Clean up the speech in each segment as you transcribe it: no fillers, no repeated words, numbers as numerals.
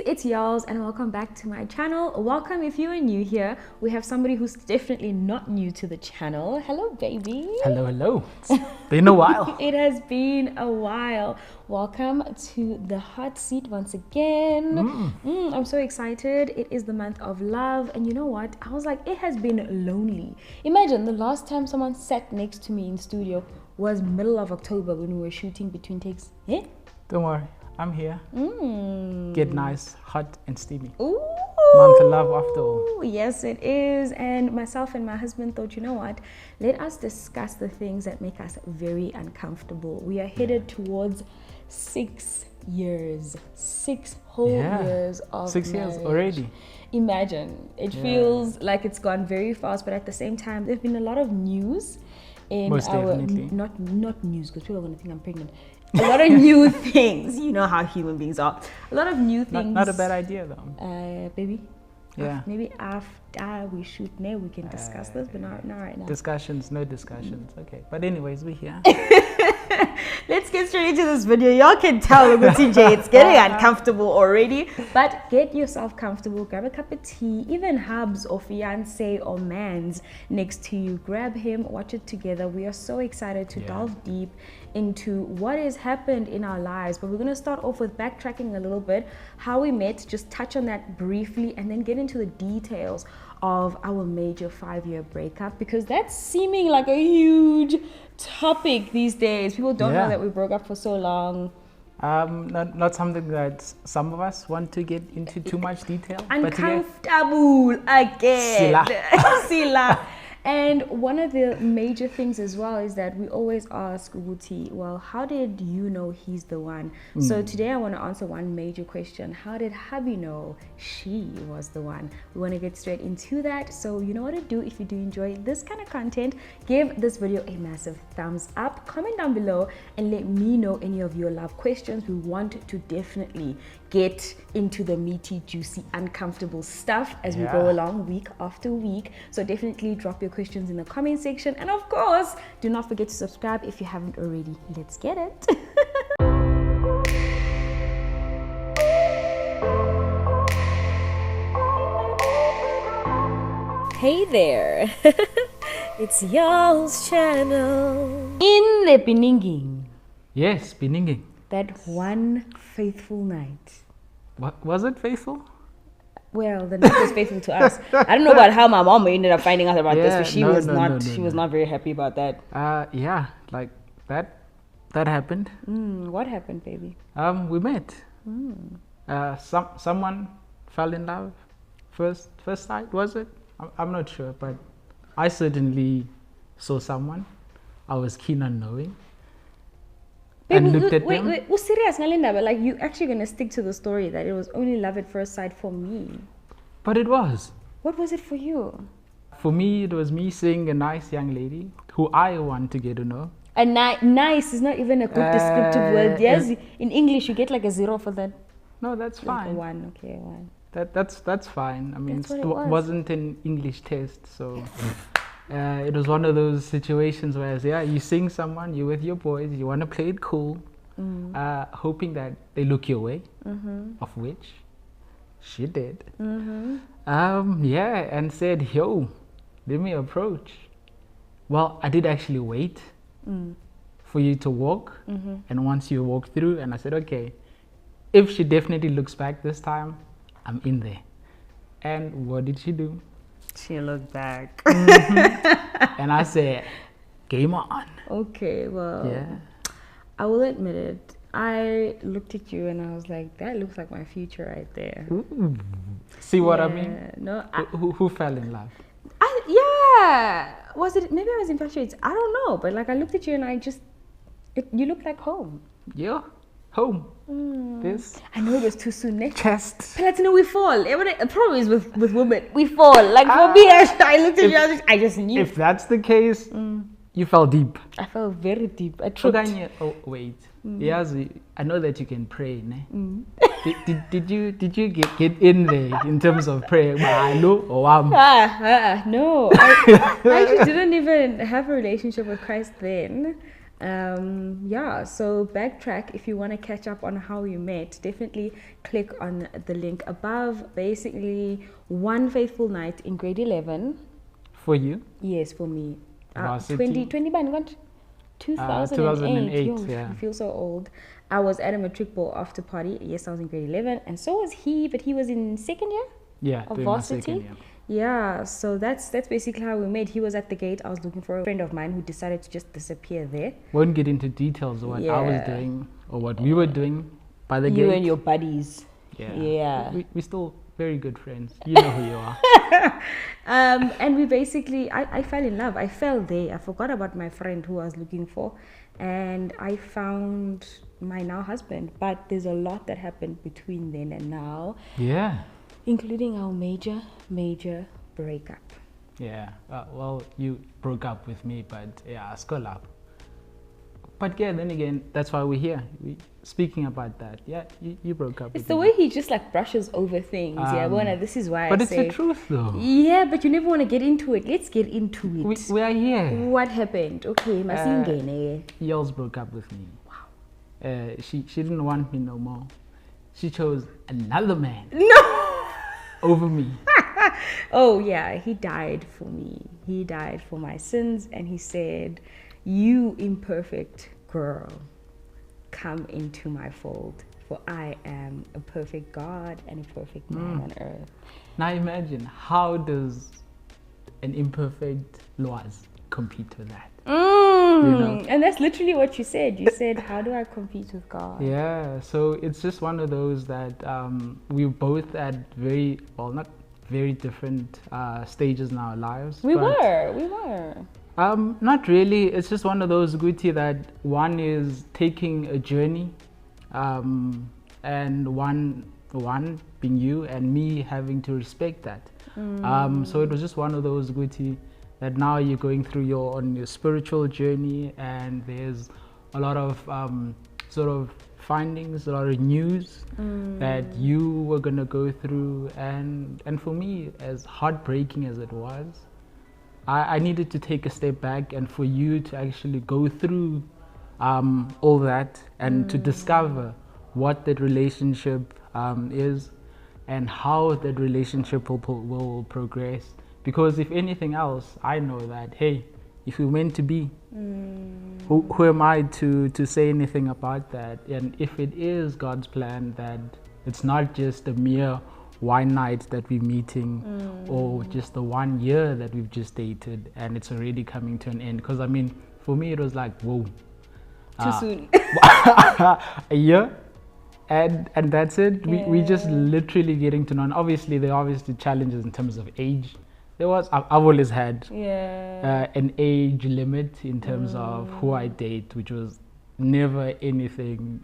it's Yals and welcome back to my channel. Welcome if you are new here. We have somebody who's definitely not new to the channel. Hello, baby. Hello. It's been a while. It has been a while. Welcome to the hot seat once again. I'm so excited. It is the month of love, and you know what? I was like, it has been lonely. Imagine the last time someone sat next to me in studio was middle of October when we were shooting between takes. Eh? Don't worry, I'm here. Get nice, hot and steamy. Ooh. Month of love after all. Yes, it is. And myself and my husband thought, you know what? Let us discuss the things that make us very uncomfortable. We are headed towards 6 years. 6 whole years of 6 years marriage. already. Imagine. It feels like it's gone very fast, but at the same time, there's been a lot of news in Most definitely. not news, because people are going to think I'm pregnant. A lot of new things. You know how human beings are. A lot of new things. Not a bad idea though. Baby. Yeah. Maybe after we shoot now we can discuss this, but not right now. Discussions, no discussions. Okay. But anyways, we're here. Let's get straight into this video. Y'all can tell with TJ it's getting uncomfortable already. But get yourself comfortable, grab a cup of tea, even hubs or fiance or mans next to you. Grab him, watch it together. We are so excited to delve deep into what has happened in our lives. But we're gonna start off with backtracking a little bit, how we met, just touch on that briefly, and then get into the details of our major 5-year breakup, because that's seeming like a huge topic these days. People don't know that we broke up for so long. Not something that some of us want to get into too much detail. Uncomfortable again. Sila. And one of the major things as well is that we always ask Uguti, well, how did you know he's the one? So today I want to answer one major question. How did hubby know she was the one? We want to get straight into that. So you know what to do. If you do enjoy this kind of content, give this video a massive thumbs up, comment down below, and let me know any of your love questions. We want to definitely get into the meaty, juicy, uncomfortable stuff as we go along week after week. So definitely drop your questions in the comment section, and of course do not forget to subscribe if you haven't already. Let's get it. Hey there. It's y'all's channel. In the beginning. Yes, beninging. That one faithful night. What was it, faithful? Well, the night was faithful to us. I don't know about how my mom ended up finding out about this, but she was not very happy about that. Like that happened. What happened, baby? We met. Someone fell in love. First sight, was it? I'm not sure, but I certainly saw someone I was keen on knowing. And looked at them. Wait, serious, Nalinda, but like you actually gonna stick to the story that it was only love at first sight for me? But it was. What was it for you? For me, it was me seeing a nice young lady who I want to get to know. A nice is not even a good descriptive word. Yes, in English you get like a 0 for that. No, that's fine. Like a 1, okay, 1. That's fine. I mean, it wasn't an English test, so it was one of those situations where you seeing someone, you're with your boys, you want to play it cool, hoping that they look your way, of which she did. And said, yo, let me approach. Well, I did actually wait for you to walk, and once you walk through, and I said, okay, if she definitely looks back this time, I'm in there. And what did she do? She looked back. And I said, game on. Okay, well, I will admit it. I looked at you and I was like, that looks like my future right there. Ooh. See what I mean? No, who fell in love? Was it, maybe I was infatuated. I don't know, but like I looked at you and you look like home. Yeah, home. This. I know it was too soon. Chest. But let's know we fall. The problem is with women, we fall. Like for me, I looked at you, I just knew. If that's the case, you fell deep. I fell very deep. I tripped. Oh wait. Yes, I know that you can pray, ne? Did you get in there in terms of prayer? No, I just didn't even have a relationship with Christ then. Yeah, so backtrack if you want to catch up on how you met. Definitely click on the link above. Basically, one faithful night in grade 11. For you? Yes, for me. Varsity? 20 band, what? 2008. 2008, Yo, yeah. I feel so old. I was at a matric ball after party. Yes, I was in grade 11, and so was he, but he was in second year Yeah, of doing my varsity. second year. Yeah, so that's basically how we met. He was at the gate. I was looking for a friend of mine who decided to just disappear there. Won't get into details of what I was Yeah. doing or what we were doing by the gate. You and your buddies. Yeah. Yeah. We're still very good friends. You know who you are. And we basically, I fell in love. I fell there. I forgot about my friend who I was looking for. And I found my now husband. But there's a lot that happened between then and now, Yeah. including our major breakup. Yeah. Well, you broke up with me, but yeah, skull up. But yeah, then again, that's why we're here. Speaking about that, yeah, you broke up. It's with the me. way he just like brushes over things. Yeah, Bona, this is why But I it's say. the truth, though. Yeah, but you never want to get into it. Let's get into it. We are here. What happened? Okay, masingene. Yells broke up with me. Wow. She didn't want me no more. She chose another man No. over me. Oh yeah, he died for me. He died for my sins, and he said, "You imperfect girl, come into my fold, for I am a perfect God and a perfect man on earth." Now imagine, how does an imperfect Loaz compete with that? You know? And that's literally what you said. You said, "How do I compete with God?" Yeah, so it's just one of those that we're both at very, well, not very different stages in our lives. We but, were. Not really. It's just one of those Guti that one is taking a journey, and one being you and me having to respect that. So it was just one of those Guti that now you're going through your spiritual journey, and there's a lot of sort of findings, a lot of news that you were gonna go through, and for me, as heartbreaking as it was, I needed to take a step back, and for you to actually go through all that and to discover what that relationship is and how that relationship will progress. Because if anything else, I know that, hey, if we're meant to be, who am I to say anything about that? And if it is God's plan that it's not just a mere one night that we're meeting or just the 1 year that we've just dated and it's already coming to an end. Because I mean, for me, it was like, whoa. Too soon. A year? And that's it. We just literally getting to know. And obviously, there are obviously challenges in terms of age. I've always had an age limit in terms of who I date, which was never anything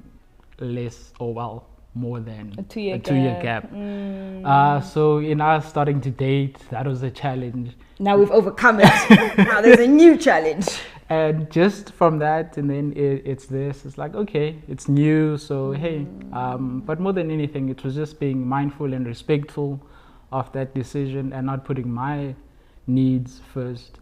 less or well more than a 2 year gap. So in us starting to date, that was a challenge. Now we've overcome it. Now there's a new challenge. And just from that, and then it's this. It's like, okay, it's new, so hey. But more than anything, it was just being mindful and respectful of that decision and not putting my needs first.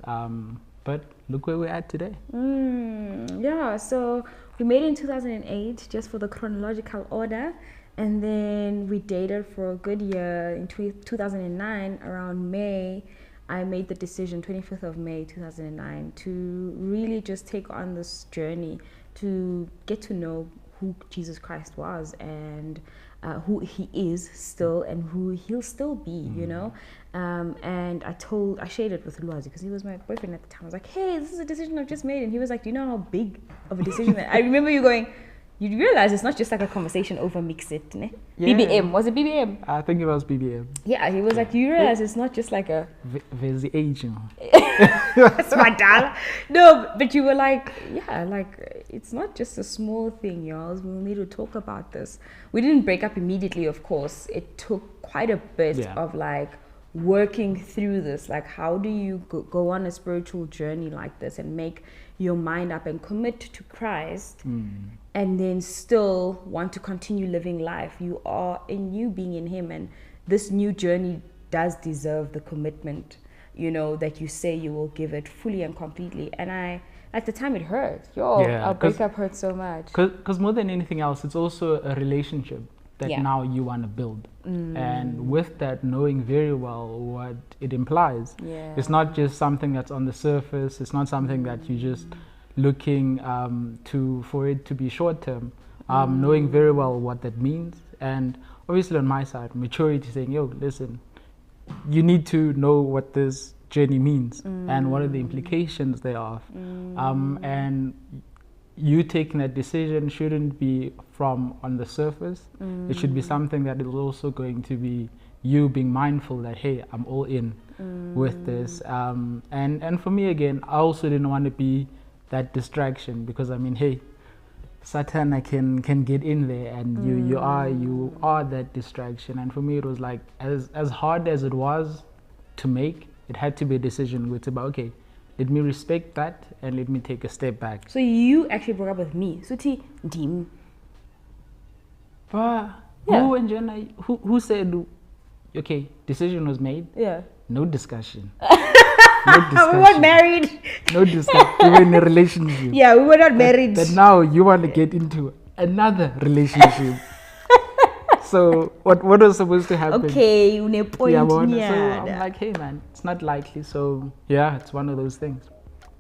But look where we're at today. Yeah, so we made it in 2008, just for the chronological order. And then we dated for a good year. In 2009, around May, I made the decision, 25th of May 2009, to really just take on this journey to get to know who Jesus Christ was and who he is still and who he'll still be, you know. And I shared it with Luazi because he was my boyfriend at the time. I was like, hey, this is a decision I've just made. And he was like, do you know how big of a decision that I remember you going, you realize it's not just like a conversation over mix it, ne? Yeah. BBM, was it BBM? I think it was BBM. Yeah, he was like, you realize it's not just like a there's the age, you know. That's my dad. No, but you were like, yeah, like it's not just a small thing, y'all. We'll need to talk about this. We didn't break up immediately, of course. It took quite a bit of like working through this. Like, how do you go on a spiritual journey like this and make your mind up and commit to Christ and then still want to continue living life? You are in you being in him, and this new journey does deserve the commitment, you know, that you say you will give it fully and completely. And I at the time it hurt. Yo, Yeah, our breakup hurt so much. Because more than anything else, it's also a relationship that Yeah. now you want to build. And with that, knowing very well what it implies. Yeah. It's not just something that's on the surface. It's not something that you just looking for it to be short term. Knowing very well what that means, and obviously on my side, maturity, saying, yo, listen, you need to know what this journey means and what are the implications thereof. And you taking that decision shouldn't be from on the surface. It should be something that is also going to be you being mindful that, hey, I'm all in with this. And for me, again, I also didn't want to be that distraction, because I mean, hey, Satan can get in there, and you are that distraction. And for me, it was like, as hard as it was to make, it had to be a decision where it's about, okay, let me respect that and let me take a step back. So you actually broke up with me. Suti Dim. But Yeah. who and Jenna, who said, okay, decision was made, Yeah. no discussion. No discussion. We weren't married. No discussion. We were in a relationship. Yeah, we were not married. But now you want to get into another relationship. So what was supposed to happen? Okay, une point. Yeah, so I'm like, hey man, it's not likely. So yeah, it's one of those things.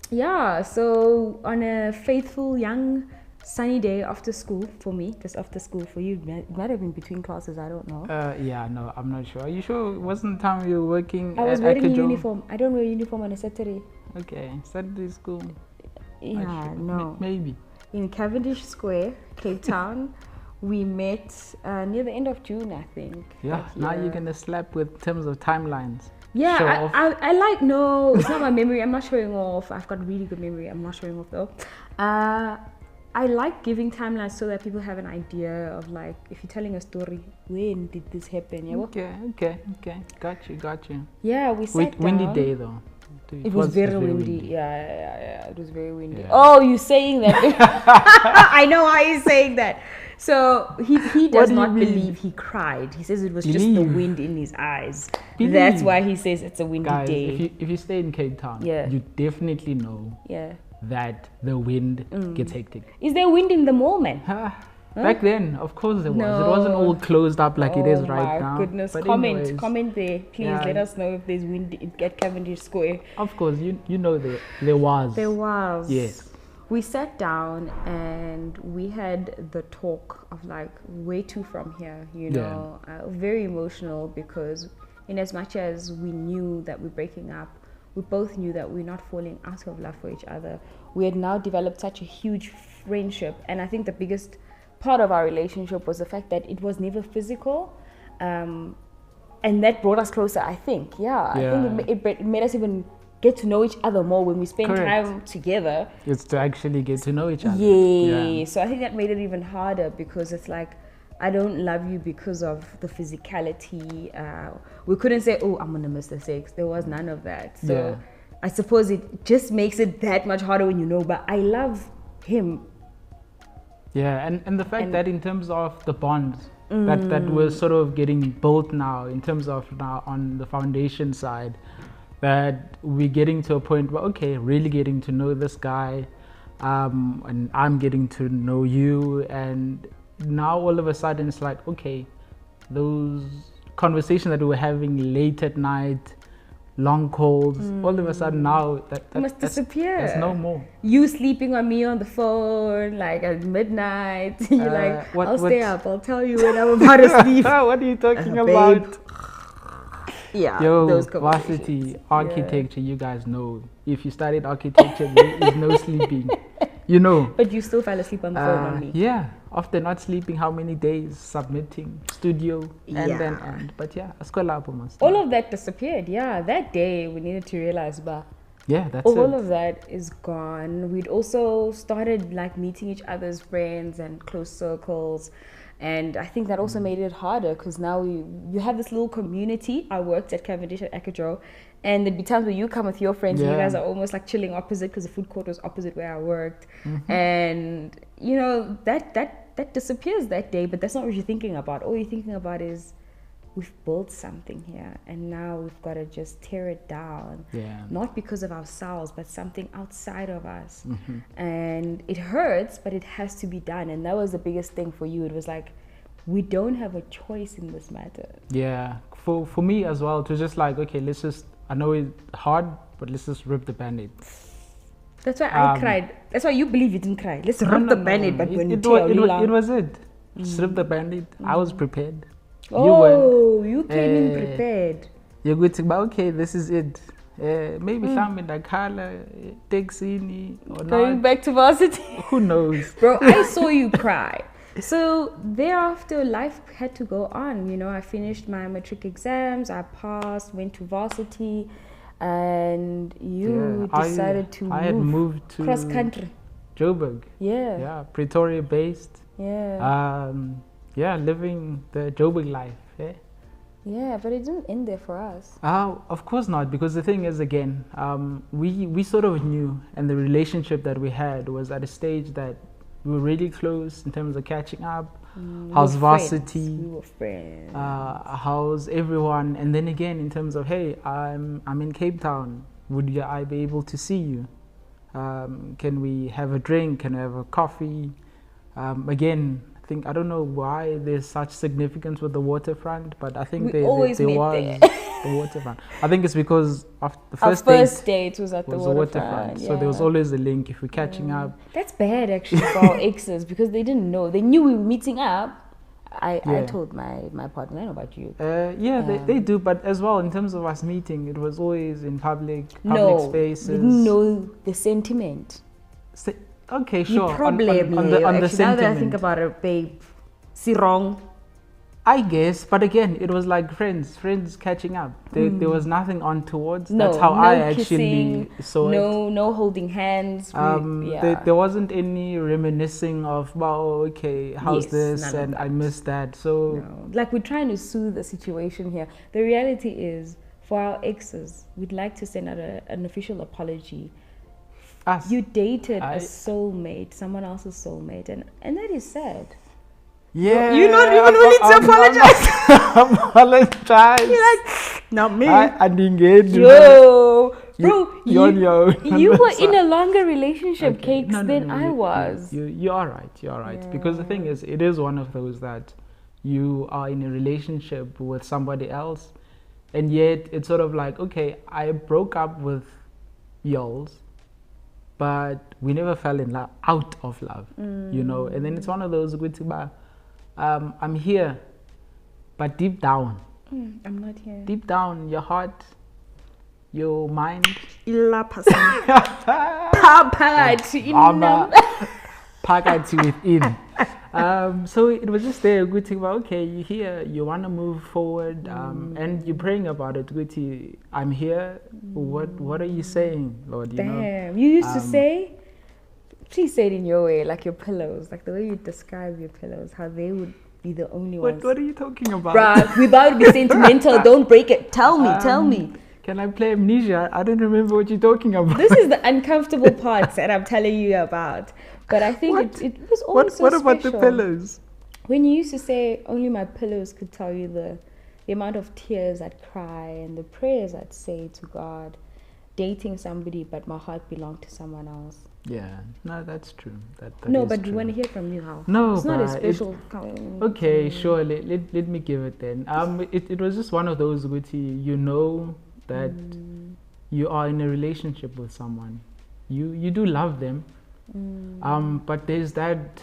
Yeah, so on a faithful young sunny day after school for me, just after school for you, it might have been between classes, I don't know. Yeah, no, I'm not sure. Are you sure it wasn't the time you were working I was at wearing a Akajo? uniform. I don't wear a uniform on a Saturday. Okay, Saturday school. Yeah, Sure. no. Maybe. In Cavendish Square, Cape Town, we met near the end of June, I think. Yeah, that now year. you're gonna slap with terms of timelines. Yeah, Show off. I like, no, it's not my memory. I'm not showing off. I've got really good memory. I'm not showing off though. I like giving timelines so that people have an idea of, like, if you're telling a story, when did this happen? Yeah, Okay. Got you. yeah, we sat Windy down. day though. It was very windy. Yeah. It was very windy. Yeah. Oh, you saying that? I know why you're saying that. So he What does do you not mean? believe he cried. He says it was just the Believe. wind in his eyes. Believe. That's why he says it's a windy Guys, day. if you stay in Cape Town, Yeah. you definitely know Yeah. that the wind gets hectic. Is there wind in the mall, man? Back then, of course there was. It No. wasn't all closed up like it is right now. Oh my goodness. But Comment anyways, there. Please Yeah. let us know if there's wind at Cavendish Square. of course, you know there was. There was. Yes. We sat down and we had the talk of, like, where to from here, you know. Very emotional, because in as much as we knew that we're breaking up, we both knew that we're not falling out of love for each other. We had now developed such a huge friendship, and I think the biggest part of our relationship was the fact that it was never physical, and that brought us closer, I think. I think it made us even get to know each other more when we spend Correct. time together. It's to actually get to know each other. Yeah. So I think that made it even harder, because it's like, I don't love you because of the physicality. We couldn't say, oh, I'm gonna miss the sex. There was none of that. So Yeah. I suppose it just makes it that much harder when you know, but I love him. Yeah, and the fact that in terms of the bonds that we're sort of getting built now, in terms of now on the foundation side, that we're getting to a point where, okay, really getting to know this guy, and I'm getting to know you, and now all of a sudden it's like, okay, those conversations that we were having late at night, long calls, all of a sudden now that must disappear. There's no more. You sleeping on me on the phone, like at midnight. You're like, I'll stay up. I'll tell you when I'm about to sleep. What are you talking Babe. about? Yeah, Yo, those varsity conversations. architecture, you guys know. If you studied architecture, there is no sleeping. You know. But you still fell asleep on the phone on me. Yeah, after not sleeping, how many days submitting studio Yeah. but yeah, escola must. All of that disappeared. Yeah, that day we needed to realize, but Yeah, that's all it. of that is gone. We'd also started, like, meeting each other's friends and close circles, and I think that also made it harder, because now you have this little community. I worked at Cavendish at Akajo, and there'd be times where you come with your friends and you Yeah. guys are almost like chilling opposite, because the food court was opposite where I worked. And you know that disappears that day, but that's not what you're thinking about. All you're thinking about is we've built something here, and now we've got to just tear it down. Yeah. Not because of ourselves, but something outside of us. Mm-hmm. And it hurts, but it has to be done. And that was the biggest thing for you. It was like, we don't have a choice in this matter. Yeah. For me as well, it was just like, okay, let's just, I know it's hard, but let's just rip the Band-Aid. That's why I cried. That's why you believe you didn't cry. Let's rip the Band-Aid, but when it was it. Just rip the Band-Aid. I was prepared. You came in prepared. You're good to, but okay, this is it. Maybe something like Carla, Texini, or Going not. back to varsity. Who knows? Bro, I saw you cry. So thereafter, life had to go on. You know, I finished my matric exams, I passed, went to varsity, and you decided to I had moved to cross country. Joburg. Yeah. Pretoria based. Yeah. Living the Joburg life. Yeah, but it didn't end there for us. Of course not, because the thing is, again, we sort of knew, and the relationship that we had was at a stage that we were really close in terms of catching up. How's varsity? We were friends. How's everyone? And then again, in terms of, hey, I'm in Cape Town. Would I be able to see you? Can we have a drink? Can we have a coffee? Again, I don't know why there's such significance with the waterfront, but I think there was the waterfront. I think it's because of the first date was at the waterfront. So there was always a link if we're catching up. That's bad actually for our exes, because they didn't know. They knew we were meeting up. I told my partner, I know about you. They do, but as well in terms of us meeting, it was always in public spaces. They didn't know the sentiment. Okay, sure. On the sentiment. Now that I think about it, babe, see wrong. I guess, but again, it was like friends catching up. There was nothing untowards. That's how I actually saw it. No holding hands. There wasn't any reminiscing of, wow, okay, how's this, and I missed that. So, like, we're trying to soothe the situation here. The reality is, for our exes, we'd like to send out an official apology. You dated a soulmate, someone else's soulmate, and that is sad. Yeah, you're not even willing to apologize. Apologize. You're like, not me. I didn't get you. Yo, bro, you were in a longer relationship, Cakes, than I was. You are right. You are right. Yeah. Because the thing is, it is one of those that you are in a relationship with somebody else, and yet it's sort of like, okay, I broke up with y'all, but we never fell in love, out of love, you know. And then it's one of those good to I'm here, but deep down, I'm not here. Deep down, your heart, your mind, pakati within. So it was just there, good to okay, you're here, you want to move forward, and you're praying about it. Good, I'm here. What are you saying, Lord? You used to say. Please say it in your way, like your pillows, like the way you describe your pillows, how they would be the only ones. What are you talking about? Bruh, we're about to be sentimental. Don't break it. Tell me. Can I play amnesia? I don't remember what you're talking about. This is the uncomfortable parts that I'm telling you about. But I think it was always so What about special. the pillows? When you used to say, only my pillows could tell you the amount of tears I'd cry and the prayers I'd say to God, dating somebody, but my heart belonged to someone else. Yeah, no, that's true. That but true. we want to hear from you how. No, it's not a special. Okay, sure. Let me give it then. It was just one of those witty. You know that you are in a relationship with someone. You do love them. But there's that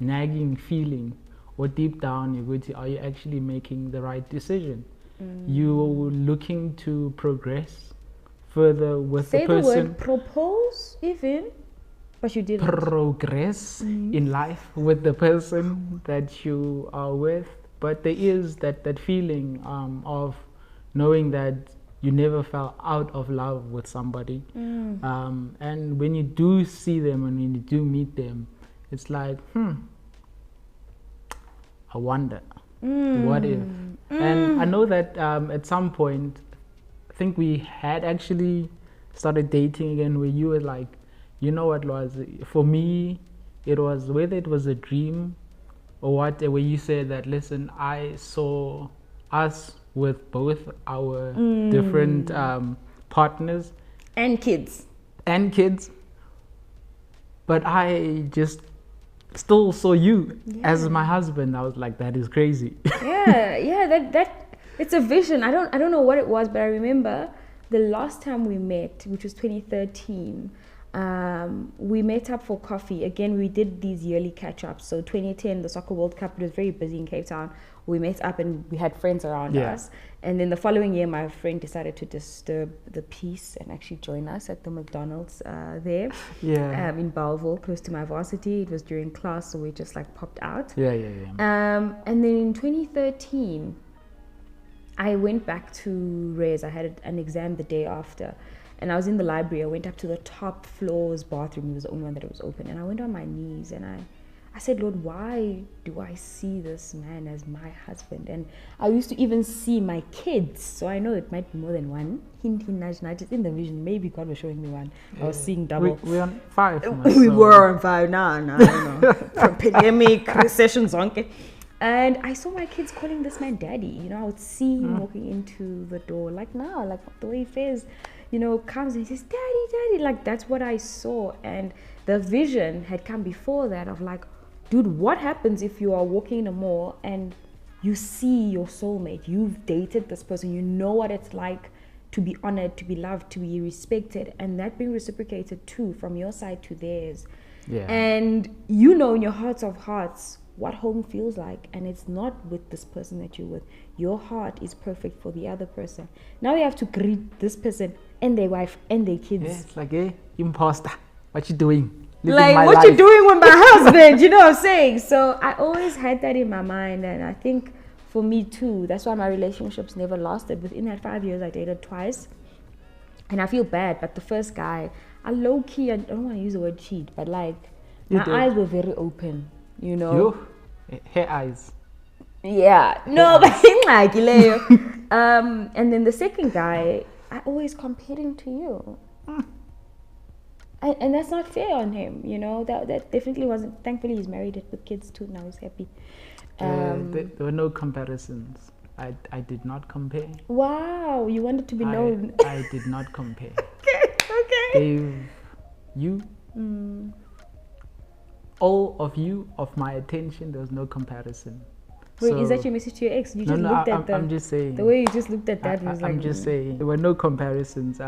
nagging feeling, or deep down you're going to, are you actually making the right decision? You're looking to progress further with the person. Say the word propose even, but you didn't. Progress in life with the person that you are with, but there is that feeling of knowing that you never fell out of love with somebody, and when you do see them and when you do meet them, it's like, I wonder, what if? And I know that at some point, I think we had actually started dating again, where you were like, you know what, was for me, it was whether it was a dream or what, where you said that, listen, I saw us with both our different partners And kids. But I just still saw you as Yeah. my husband. I was like, that is crazy. That it's a vision. I don't know what it was, but I remember the last time we met, which was 2013. We met up for coffee. Again, we did these yearly catch-ups. So 2010, the Soccer World Cup, it was very busy in Cape Town. We met up and we had friends around us. And then the following year, my friend decided to disturb the peace and actually join us at the McDonald's there in Belleville, close to my varsity. It was during class, so we just like popped out. And then in 2013, I went back to Res. I had an exam the day after. And I was in the library. I went up to the top floor's bathroom. It was the only one that was open. And I went on my knees and I said, Lord, why do I see this man as my husband? And I used to even see my kids. So I know it might be more than one. Hint, nudge, nudge. It's in the vision. Maybe God was showing me one. I was seeing double. We're on 5. We were on 5 now. From pandemic, recessions, okay. And I saw my kids calling this man daddy. You know, I would see him walking into the door. Like now, like the way he fares, you know, comes and he says, daddy, daddy. Like that's what I saw. And the vision had come before that of like, dude, what happens if you are walking in a mall and you see your soulmate? You've dated this person. You know what it's like to be honored, to be loved, to be respected. And that being reciprocated too, from your side to theirs. And you know in your hearts of hearts what home feels like, and it's not with this person that you're with. Your heart is perfect for the other person. Now you have to greet this person and their wife and their kids. It's like, hey, imposter, what you doing? Like, what you doing with my husband? You know what I'm saying? So I always had that in my mind, and I think for me too, that's why my relationships never lasted. Within that 5 years, I dated twice, and I feel bad, but the first guy, I low-key, I don't want to use the word cheat, but like, my eyes were very open. You know, hair eyes. Yeah, no, but like, and then the second guy, I always compared him to you, and that's not fair on him. You know, that definitely wasn't. Thankfully, he's married with kids too. Now he's happy. There were no comparisons. I did not compare. Wow, you wanted to be known. I did not compare. Okay. Gave you. All of you, of my attention, there was no comparison. Wait, is that your message to your ex? You just looked at I'm just saying. The way you just looked at that was like... I'm just saying. There were no comparisons.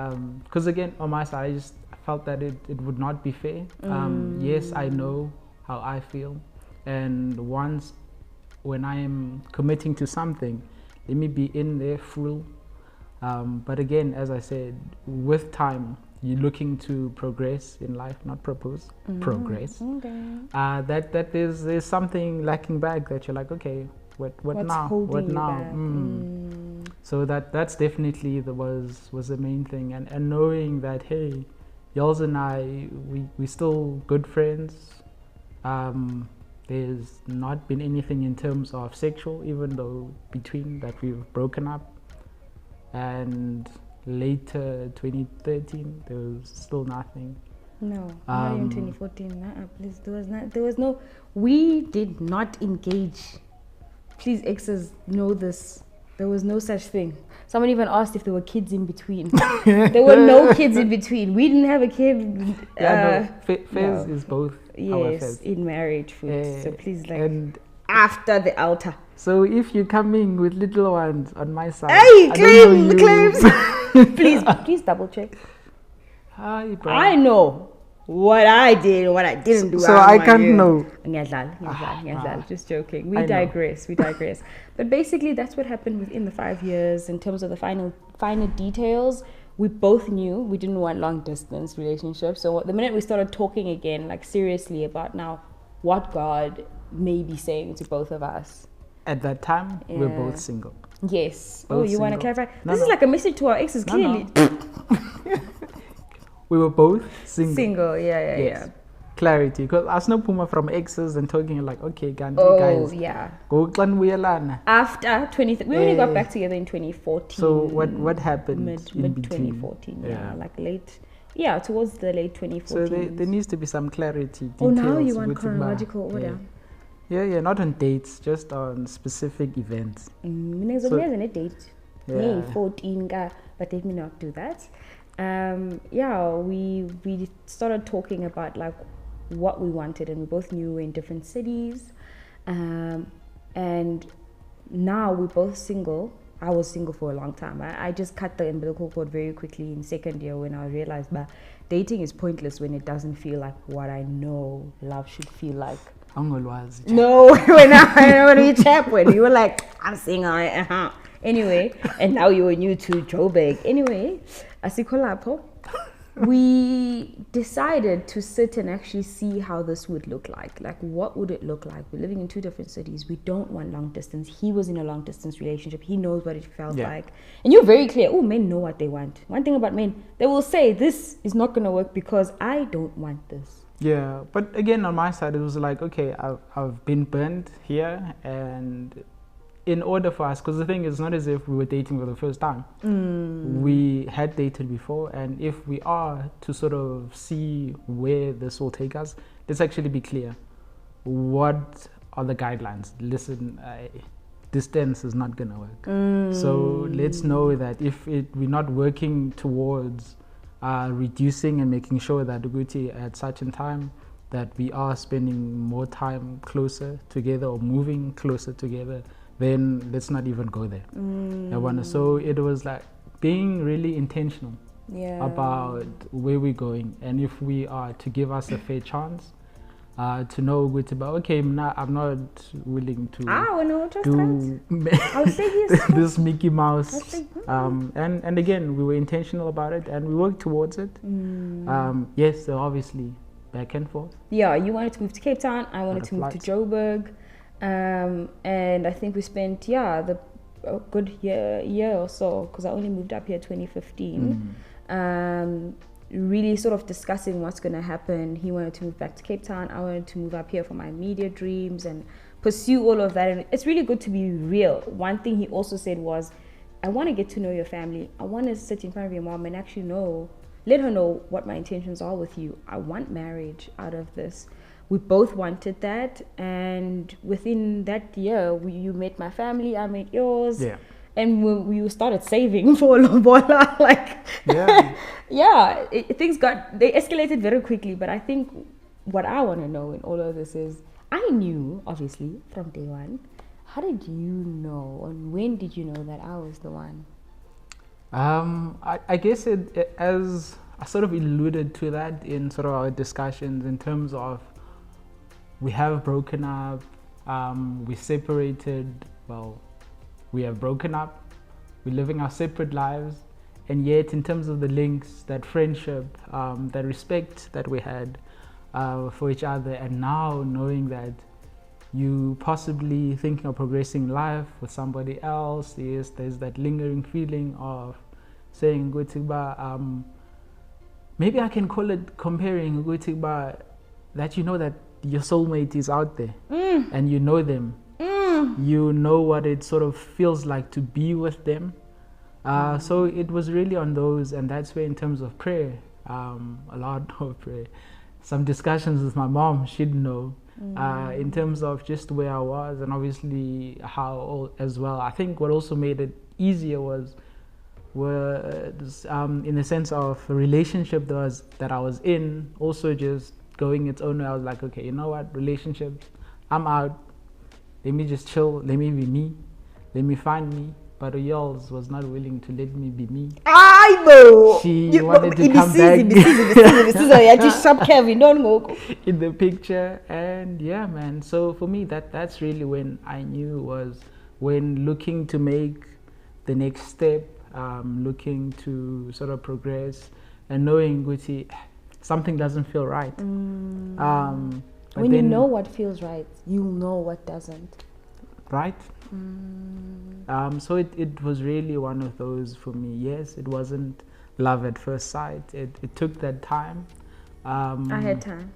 Because again, on my side, I felt that it would not be fair. Yes, I know how I feel. And once, when I am committing to something, let me be in there full. But again, as I said, with time, you're looking to progress in life, not propose. Progress. Okay. That there's something lacking back that you're like, okay, what now? What now? So that's definitely was the main thing, and knowing that, hey, Yols and I, we still good friends. There's not been anything in terms of sexual, even though between that we've broken up, and later 2013 there was still nothing. No, not in 2014. Please, there was no, we did not engage. Please, exes know this. There was no such thing. Someone even asked if there were kids in between. There were no kids in between. We didn't have a kid. Fez is both. Yes, in marriage food. So please, like, and after the altar. So if you're coming with little ones on my side, hey, claims. please double check. Hi, bro. I know what I did and what I didn't do. So I can't know. Just joking. We digress. But basically, that's what happened within the 5 years. In terms of the finer details, we both knew we didn't want long distance relationships. So the minute we started talking again, like seriously about now what God may be saying to both of us. At that time, we're both single. Yes. Both you want to clarify? This is like a message to our exes, clearly. We were both single. Yeah. Clarity. Because I was no puma from exes and talking like, okay, guys. Yeah. Go After 20, we only got back together in 2014. So what happened mid 2014? Yeah, like late. Yeah, towards the late 2014. So there needs to be some clarity. Now you want chronological order. Yeah, not on dates, just on specific events. Mina So- ngizokunikezela ne-date. Yeah. May 14 ka, but let me not do that. Yeah, we started talking about like what we wanted, and we both knew we're in different cities. And now we're both single. I was single for a long time. I just cut the umbilical cord very quickly in second year when I realized that dating is pointless when it doesn't feel like what I know love should feel like. Angolwazi. No, when we chat, when you were like, I'm single, Anyway, and now you were new to Joburg. Anyway, asikolapo, we decided to sit and actually see how this would look like. Like, what would it look like? We're living in two different cities. We don't want long distance. He was in a long distance relationship. He knows what it felt like. And you're very clear. Oh, men know what they want. One thing about men, they will say, this is not going to work because I don't want this. Yeah, but again, on my side, it was like, okay, I've been burned here, and in order for us, because the thing is not as if we were dating for the first time. We had dated before, and if we are to sort of see where this will take us, let's actually be clear. What are the guidelines? Listen, distance is not going to work. So let's know that if we're not working towards reducing and making sure that Uguti at such a time that we are spending more time closer together or moving closer together, then let's not even go there. So it was like being really intentional about where we're going, and if we are to give us a fair chance to know about, okay, I'm not willing to do this Mickey Mouse. And again, we were intentional about it, and we worked towards it. Yes, so obviously back and forth. Yeah, you wanted to move to Cape Town. I wanted to move to Joburg. And I think we spent a good year or so, because I only moved up here 2015. Really sort of discussing what's going to happen. He wanted to move back to Cape Town. I wanted to move up here for my media dreams and pursue all of that. And it's really good to be real. One thing he also said was, I want to get to know your family. I want to sit in front of your mom and actually let her know what my intentions are with you. I want marriage out of this. We both wanted that, and within that year, you met my family, I met yours, and we started saving for Lobola. Things they escalated very quickly. But I think what I want to know in all of this is, I knew obviously from day one. How did you know, and when did you know that I was the one? I guess it as I sort of alluded to that in sort of our discussions in terms of, we have broken up, we separated, we have broken up, we're living our separate lives, and yet in terms of the links, that friendship, that respect that we had for each other, and now knowing that you possibly thinking of progressing life with somebody else, yes, there's that lingering feeling of saying, maybe I can call it comparing, that you know that your soulmate is out there, and you know them. You know what it sort of feels like to be with them. So it was really on those, and that's where in terms of prayer, a lot of prayer, some discussions with my mom, she'd know, in terms of just where I was, and obviously how as well. I think what also made it easier was in the sense of a relationship that I was in, also just going its own way. I was like, okay, you know what, relationships, I'm out, let me just chill, let me be me, let me find me. But Yols was not willing to let me be me. I know. She wanted to come back in the picture. And yeah, man, so for me that's really when I knew, was when looking to make the next step, looking to sort of progress, and knowing Gucci, something doesn't feel right. When you know what feels right, you'll know what doesn't. Right? So it was really one of those for me. Yes, it wasn't love at first sight. It took that time. I had time.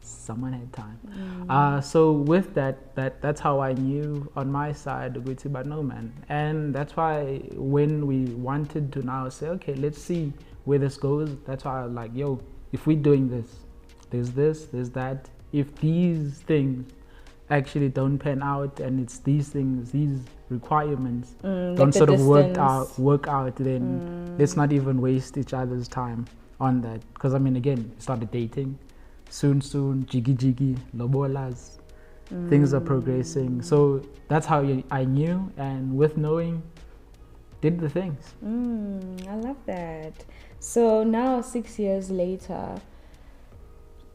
Someone had time. So with that's how I knew on my side, but no, man. And that's why when we wanted to now say, okay, let's see where this goes, that's why I was like, yo, if we're doing this, there's that, if these things actually don't pan out, and it's these things, these requirements don't like sort of distance. work out, then let's not even waste each other's time on that. Because I mean, again, started dating soon, jiggy, lobolas, things are progressing. So that's how I knew, and with knowing, did the things. I love that. So now 6 years later,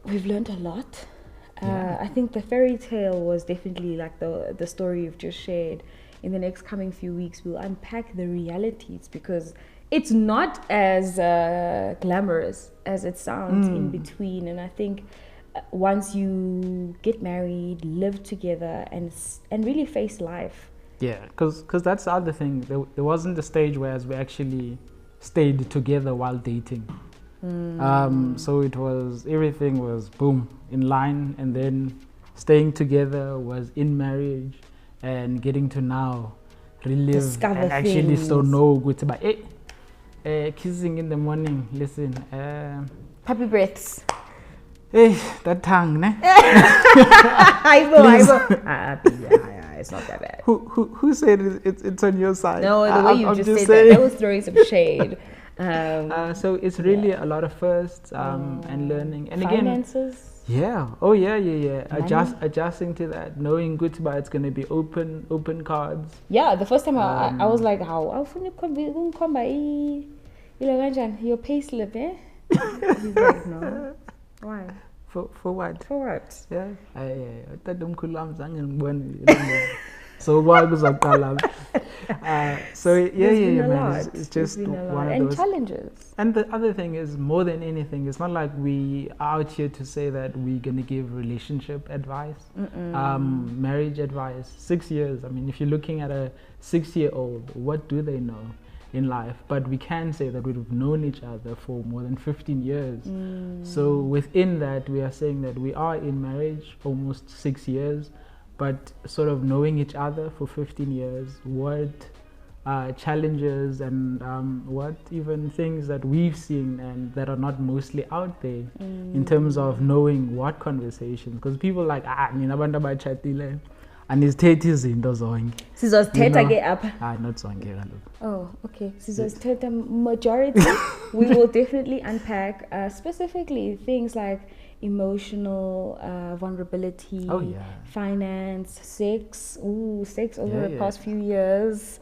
we've learned a lot. I think the fairy tale was definitely like the story you've just shared. In the next coming few weeks, we'll unpack the realities, because it's not as glamorous as it sounds in between. And I think once you get married, live together, and really face life. Yeah, because that's the other thing. There wasn't a stage where we actually stayed together while dating. So it was, everything was boom, in line, and then staying together was in marriage, and getting to now relive Discover and actually things. so know good about kissing in the morning. Listen, Happy breaths. hey, that tongue, ne? I will. It's not that bad. Who said it's on your side? No, the way you I'm just said saying. that was throwing some shade. So it's really a lot of firsts and learning, and Finances. again, adjusting to that, knowing good about it's going to be open cards. Yeah, the first time I was like, how? Your payslip, eh? He's like, no. Why? For what? For what? Yeah. So what was up, so it's just It's been a lot. one of And those challenges. And the other thing is, more than anything, it's not like we are out here to say that we're gonna give relationship advice, marriage advice. 6 years. I mean, if you're looking at a 6-year-old, what do they know in life? But we can say that we've known each other for more than 15 years. So within that, we are saying that we are in marriage almost 6 years, but sort of knowing each other for 15 years, what challenges and what even things that we've seen and that are not mostly out there in terms of knowing what conversations, because people like, nina abantu abachatile anizithetha izinto zonke. Sizozithetha ke apha. Not zonke kaloku. Oh, okay. Sizozithetha majority. We will definitely unpack specifically things like emotional vulnerability, finance, sex. Sex over the past few years.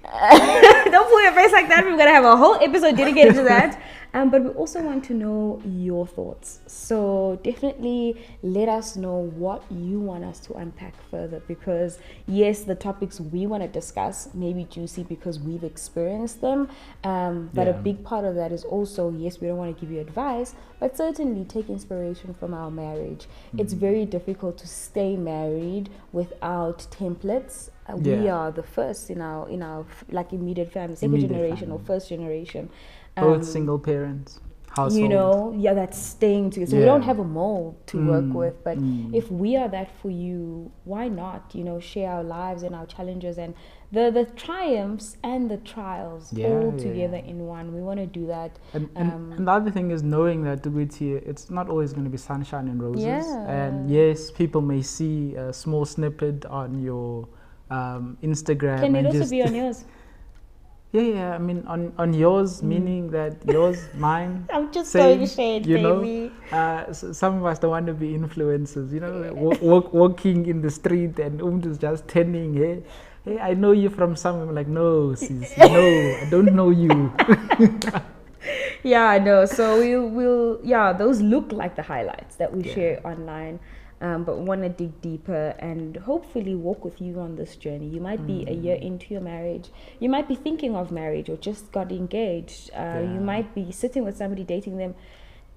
Don't pull your face like that. We're going to have a whole episode dedicated to that. But we also want to know your thoughts. So definitely let us know what you want us to unpack further, because yes, the topics we want to discuss may be juicy because we've experienced them. But a big part of that is also, yes, we don't want to give you advice, but certainly take inspiration from our marriage. It's very difficult to stay married without templates. We are the first in our like immediate family, second generation or first generation. Both single parents, household. That's staying together. So we don't have a mold to work with, but if we are that for you, why not, share our lives and our challenges and the triumphs and the trials all together in one. We want to do that. And the other thing is knowing that it's not always going to be sunshine and roses. And yes, people may see a small snippet on your Instagram. Can it also be on yours? I mean, on yours, meaning that yours, mine. I'm just throwing shade, baby. So some of us don't want to be influencers, walking in the street and is just turning, hey, I know you from somewhere. I'm like, no, sis, no, I don't know you. I know. So we'll those look like the highlights that we share online. But want to dig deeper and hopefully walk with you on this journey. You might be a year into your marriage. You might be thinking of marriage or just got engaged. You might be sitting with somebody, dating them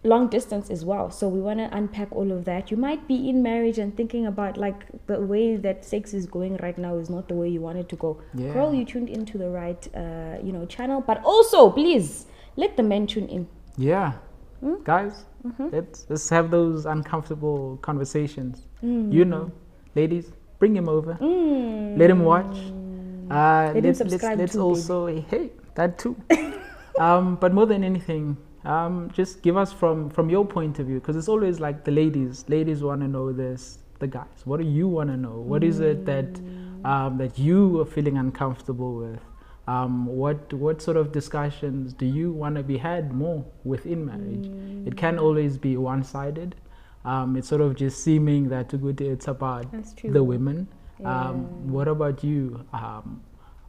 long distance as well. So we want to unpack all of that. You might be in marriage and thinking about like the way that sex is going right now is not the way you want it to go. Girl, you tuned into the right channel. But also, please, let the men tune in. Guys, let's have those uncomfortable conversations. Ladies, bring him over. Let him watch. Let him subscribe. Let's also, that too. But more than anything, just give us from your point of view, because it's always like the ladies want to know this, the guys, what do you want to know? What is it that that you are feeling uncomfortable with? What sort of discussions do you want to be had more within marriage? It can always be one-sided. It's sort of just seeming that it's about the women. What about you?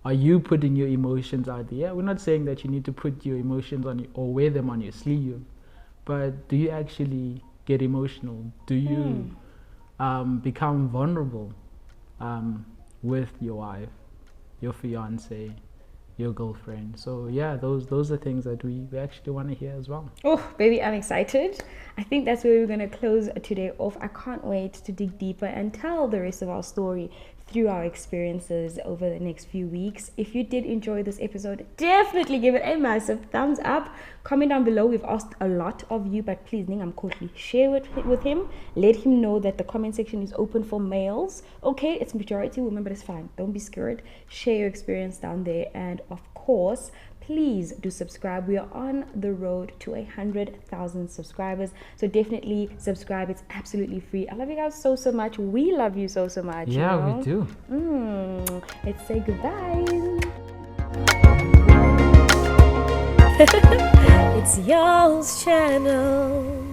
Are you putting your emotions out there? Yeah, we're not saying that you need to put your emotions on or wear them on your sleeve, but do you actually get emotional? Do you become vulnerable with your wife, your fiance, your girlfriend? So yeah, those are things that we actually want to hear as well. Oh baby, I'm excited. I think that's where we're going to close today off. I can't wait to dig deeper and tell the rest of our story through our experiences over the next few weeks. If you did enjoy this episode, definitely give it a massive thumbs up. Comment down below. We've asked a lot of you, but please share it with him. Let him know that the comment section is open for males. Okay, it's majority women, but it's fine. Don't be scared. Share your experience down there, and of course, please do subscribe. We are on the road to 100,000 subscribers, so definitely subscribe. It's absolutely free. I love you guys so much. We love you so much. Yeah, we do. Let's say goodbye. It's y'all's channel.